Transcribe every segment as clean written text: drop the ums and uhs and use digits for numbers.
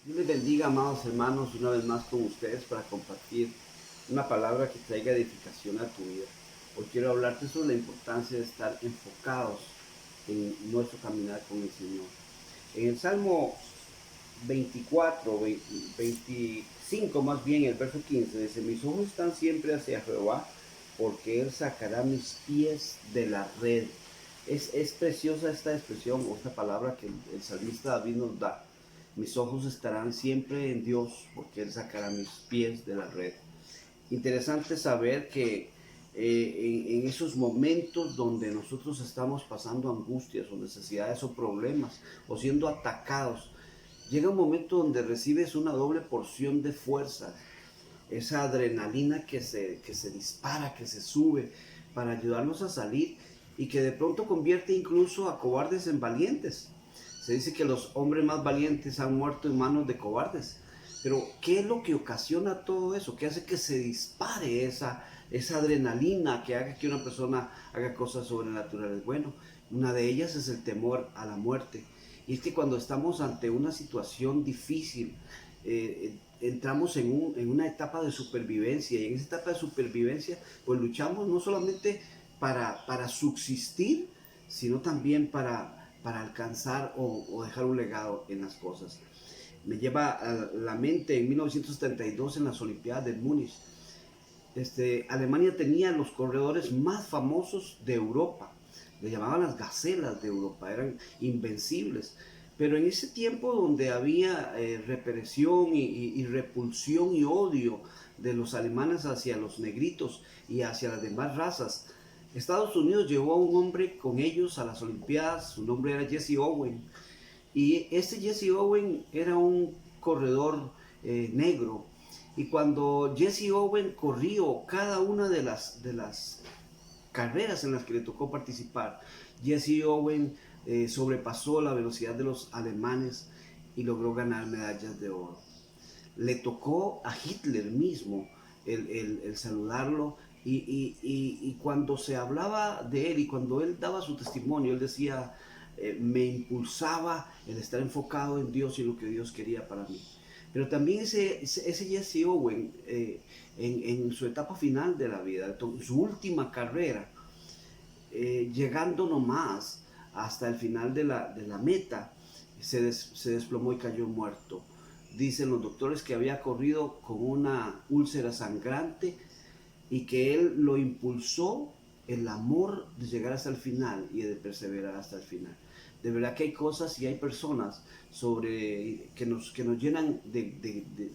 Dios les bendiga, amados hermanos, una vez más con ustedes para compartir una palabra que traiga edificación a tu vida. Hoy quiero hablarte sobre la importancia de estar enfocados en nuestro caminar con el Señor. En el Salmo 24, 25 más bien, el verso 15, dice: mis ojos están siempre hacia Jehová, porque Él sacará mis pies de la red. Es preciosa esta expresión o esta palabra que el salmista David nos da. Mis ojos estarán siempre en Dios, porque Él sacará mis pies de la red. Interesante saber que en esos momentos donde nosotros estamos pasando angustias o necesidades o problemas o siendo atacados, llega un momento donde recibes una doble porción de fuerza, esa adrenalina que se dispara, que se sube para ayudarnos a salir y que de pronto convierte incluso a cobardes en valientes. Se dice que los hombres más valientes han muerto en manos de cobardes. Pero ¿qué es lo que ocasiona todo eso? ¿Qué hace que se dispare esa adrenalina que haga que una persona haga cosas sobrenaturales? Bueno, una de ellas es el temor a la muerte. Y es que cuando estamos ante una situación difícil, entramos en una etapa de supervivencia. Y en esa etapa de supervivencia, pues luchamos no solamente para subsistir, sino también para alcanzar o dejar un legado en las cosas. Me lleva a la mente en 1972 en las Olimpiadas de Múnich. Alemania tenía los corredores más famosos de Europa. Le llamaban las gacelas de Europa, eran invencibles. Pero en ese tiempo donde había represión y repulsión y odio de los alemanes hacia los negritos y hacia las demás razas, Estados Unidos llevó a un hombre con ellos a las Olimpiadas. Su nombre era Jesse Owens. Y este Jesse Owens era un corredor negro. Y cuando Jesse Owens corrió cada una de las carreras en las que le tocó participar, Jesse Owens sobrepasó la velocidad de los alemanes y logró ganar medallas de oro. Le tocó a Hitler mismo el saludarlo y cuando se hablaba de él y cuando él daba su testimonio, él decía, me impulsaba el estar enfocado en Dios y lo que Dios quería para mí. Pero también ese Jesse Owen, en su etapa final de la vida, su última carrera, llegando nomás hasta el final de la meta, se desplomó y cayó muerto. Dicen los doctores que había corrido con una úlcera sangrante y que él lo impulsó el amor de llegar hasta el final y de perseverar hasta el final. De verdad que hay cosas y hay personas que nos llenan de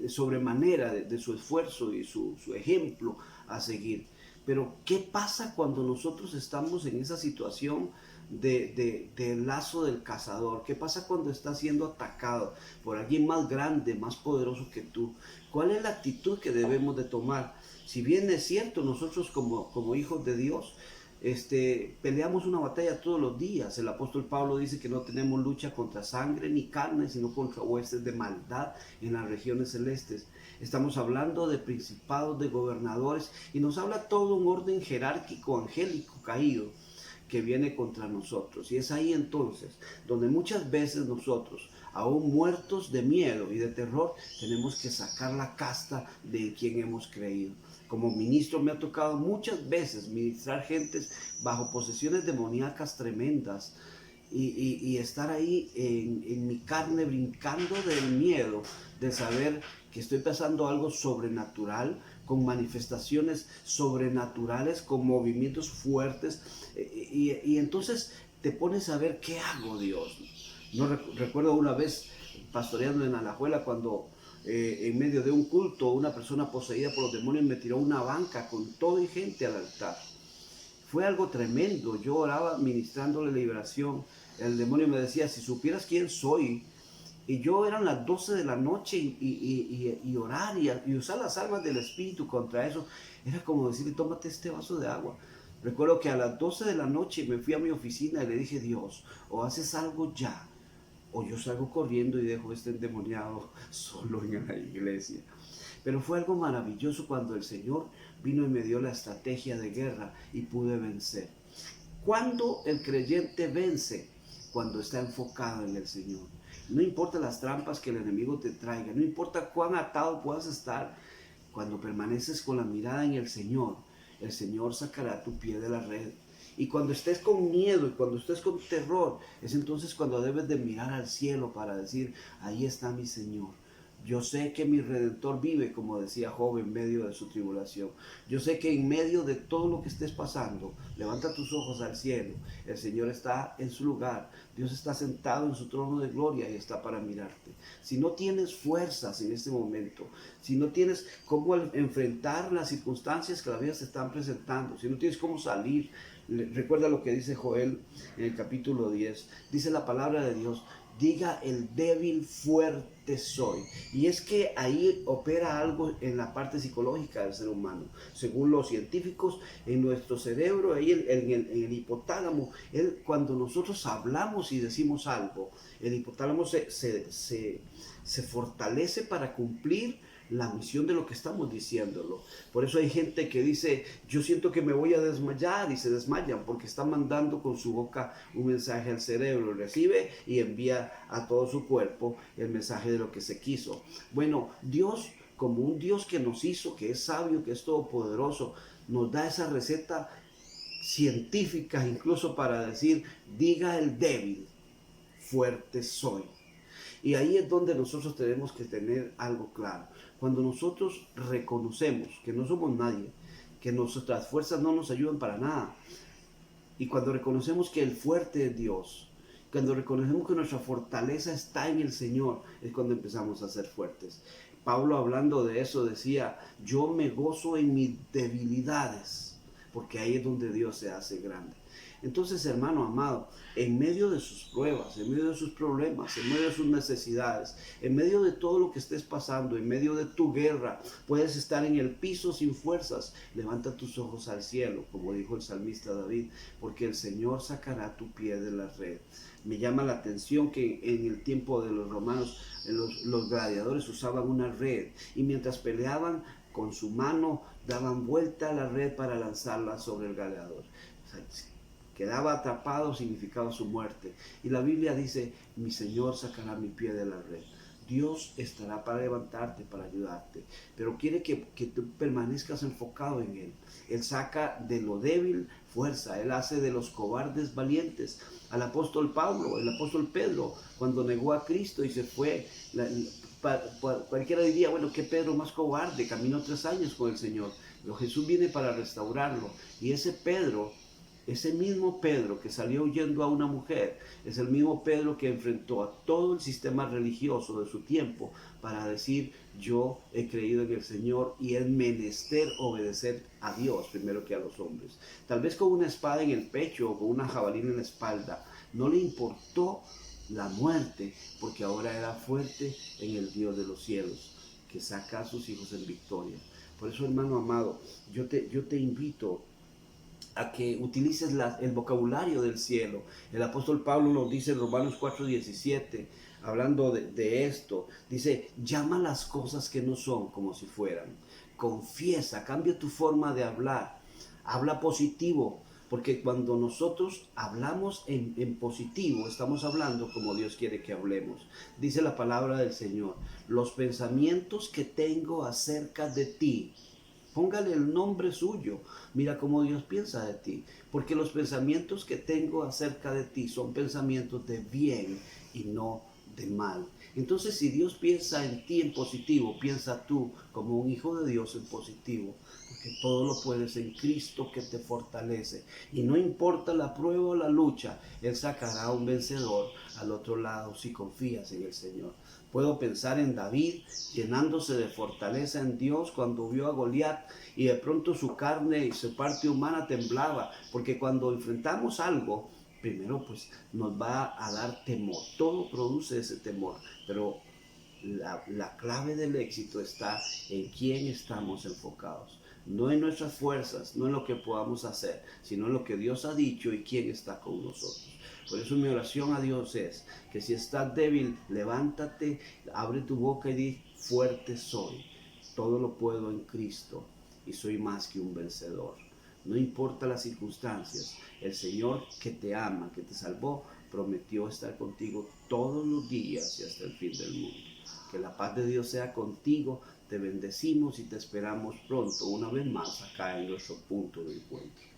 sobremanera de su esfuerzo y su ejemplo a seguir. Pero ¿qué pasa cuando nosotros estamos en esa situación del lazo del cazador? ¿Qué pasa cuando estás siendo atacado por alguien más grande, más poderoso que tú? ¿Cuál es la actitud que debemos de tomar? Si bien es cierto, nosotros como hijos de Dios, peleamos una batalla todos los días. El apóstol Pablo dice que no tenemos lucha contra sangre ni carne, sino contra huestes de maldad en las regiones celestes. Estamos hablando de principados, de gobernadores, y nos habla todo un orden jerárquico, angélico caído que viene contra nosotros. Y es ahí entonces donde muchas veces nosotros, aún muertos de miedo y de terror, tenemos que sacar la casta de quien hemos creído. Como ministro me ha tocado muchas veces ministrar gentes bajo posesiones demoníacas tremendas y estar ahí en mi carne brincando del miedo de saber que estoy pasando algo sobrenatural, con manifestaciones sobrenaturales, con movimientos fuertes, y entonces te pones a ver qué hago, Dios. No recuerdo una vez pastoreando en Alajuela cuando en medio de un culto una persona poseída por los demonios me tiró una banca con todo y gente al altar. Fue algo tremendo. Yo oraba ministrándole liberación. El demonio me decía, si supieras quién soy. Y yo eran las 12 de la noche y orar y usar las armas del Espíritu contra eso. Era como decirle, tómate este vaso de agua. Recuerdo que a las 12 de la noche me fui a mi oficina y le dije, Dios, o haces algo ya, o yo salgo corriendo y dejo este endemoniado solo en la iglesia. Pero fue algo maravilloso cuando el Señor vino y me dio la estrategia de guerra y pude vencer. Cuando el creyente vence, cuando está enfocado en el Señor. No importa las trampas que el enemigo te traiga, no importa cuán atado puedas estar, cuando permaneces con la mirada en el Señor sacará tu pie de la red. Y cuando estés con miedo y cuando estés con terror, es entonces cuando debes de mirar al cielo para decir, ahí está mi Señor. Yo sé que mi Redentor vive, como decía Job, en medio de su tribulación. Yo sé que en medio de todo lo que estés pasando, levanta tus ojos al cielo. El Señor está en su lugar. Dios está sentado en su trono de gloria y está para mirarte. Si no tienes fuerzas en este momento, si no tienes cómo enfrentar las circunstancias que la vida se están presentando, si no tienes cómo salir, recuerda lo que dice Joel en el capítulo 10. Dice la palabra de Dios, diga el débil fuerte soy. Y es que ahí opera algo en la parte psicológica del ser humano. Según los científicos, en nuestro cerebro, ahí en el hipotálamo, cuando nosotros hablamos y decimos algo, el hipotálamo se fortalece para cumplir la misión de lo que estamos diciéndolo. Por eso hay gente que dice, yo siento que me voy a desmayar, y se desmayan porque está mandando con su boca un mensaje al cerebro, recibe y envía a todo su cuerpo el mensaje de lo que se quiso. Bueno, Dios, como un Dios que nos hizo, que es sabio, que es todopoderoso, nos da esa receta científica incluso para decir, diga el débil, fuerte soy. Y ahí es donde nosotros tenemos que tener algo claro. Cuando nosotros reconocemos que no somos nadie, que nuestras fuerzas no nos ayudan para nada, y cuando reconocemos que el fuerte es Dios, cuando reconocemos que nuestra fortaleza está en el Señor, es cuando empezamos a ser fuertes. Pablo, hablando de eso, decía, yo me gozo en mis debilidades, porque ahí es donde Dios se hace grande. Entonces, hermano amado, en medio de sus pruebas, en medio de sus problemas, en medio de sus necesidades, en medio de todo lo que estés pasando, en medio de tu guerra, puedes estar en el piso sin fuerzas. Levanta tus ojos al cielo, como dijo el salmista David, porque el Señor sacará tu pie de la red. Me llama la atención que en el tiempo de los romanos, los gladiadores usaban una red, y mientras peleaban, con su mano daban vuelta a la red para lanzarla sobre el gladiador. O sea, quedaba atrapado, significaba su muerte. Y la Biblia dice, mi Señor sacará mi pie de la red. Dios estará para levantarte, para ayudarte, pero quiere que tú permanezcas enfocado en Él. Él saca de lo débil fuerza, Él hace de los cobardes valientes. Al apóstol Pablo, el apóstol Pedro, cuando negó a Cristo y se fue, cualquiera diría, bueno, ¿qué Pedro más cobarde? Caminó 3 años con el Señor, pero Jesús viene para restaurarlo. Y ese mismo Pedro que salió huyendo a una mujer, es el mismo Pedro que enfrentó a todo el sistema religioso de su tiempo para decir, yo he creído en el Señor y es menester obedecer a Dios primero que a los hombres. Tal vez con una espada en el pecho o con una jabalina en la espalda, no le importó la muerte, porque ahora era fuerte en el Dios de los cielos, que saca a sus hijos en victoria. Por eso, hermano amado, yo te invito a que utilices el vocabulario del cielo. El apóstol Pablo nos dice en Romanos 4:17, hablando de esto, dice, llama las cosas que no son como si fueran. Confiesa, cambia tu forma de hablar. Habla positivo, porque cuando nosotros hablamos en positivo, estamos hablando como Dios quiere que hablemos. Dice la palabra del Señor, los pensamientos que tengo acerca de ti, póngale el nombre suyo. Mira cómo Dios piensa de ti. Porque los pensamientos que tengo acerca de ti son pensamientos de bien y no de mal. Entonces, si Dios piensa en ti en positivo, piensa tú como un hijo de Dios en positivo. Porque todo lo puedes en Cristo que te fortalece. Y no importa la prueba o la lucha, Él sacará un vencedor al otro lado si confías en el Señor. Puedo pensar en David llenándose de fortaleza en Dios cuando vio a Goliat y de pronto su carne y su parte humana temblaba, porque cuando enfrentamos algo, primero pues nos va a dar temor, todo produce ese temor, pero la clave del éxito está en quién estamos enfocados. No en nuestras fuerzas, no en lo que podamos hacer, sino en lo que Dios ha dicho y quién está con nosotros. Por eso mi oración a Dios es que si estás débil, levántate, abre tu boca y di, fuerte soy. Todo lo puedo en Cristo y soy más que un vencedor. No importa las circunstancias, el Señor que te ama, que te salvó, prometió estar contigo todos los días y hasta el fin del mundo. Que la paz de Dios sea contigo, te bendecimos y te esperamos pronto una vez más acá en nuestro punto de encuentro.